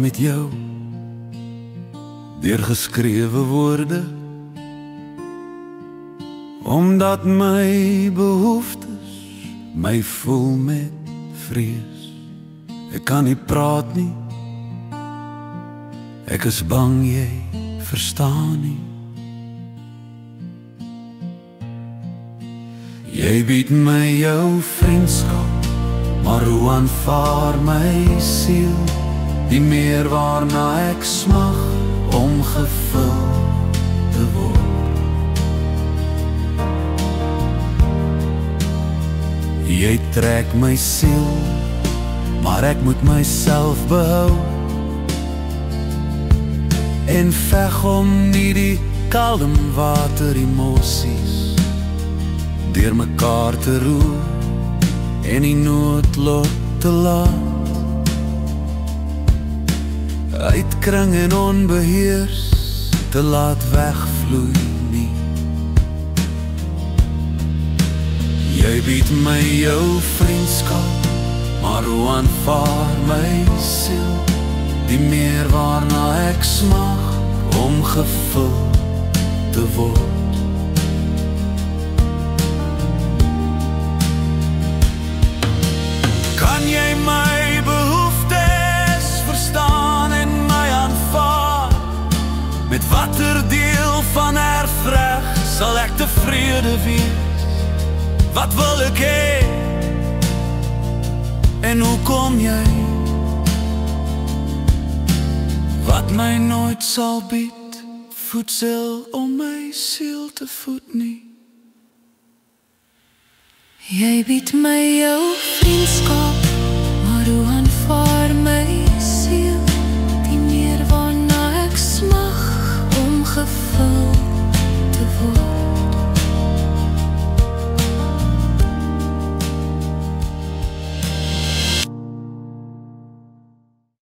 met jou deur geskrewe woorde, omdat my behoeftes my voel met vrees. Ek kan nie praat nie, ek is bang jy verstaan nie. Jy bied my jou vriendskap, maar hoe aanvaar my siel die meer waarna ek smag om gevul te word. Jy trek my siel, maar ek moet myself behou en veg om nie die kalm water emosies deur mekaar te roer en die noodlot te laat uitkring en onbeheers te laat wegvloei nie. Jy bied my jou vriendskap, maar hoe aanvaar my siel die meer waarna ek smag om gevul te word. Kan jy my behoeftes verstaan en my aanvaar? Met watter deel van erfreg sal ek tevrede wees? Wat wil ek hê? En hoe kom jy? Wat my nooit sal bied, voedsel om my siel te voed nie. Jy bied my jou vriendskap,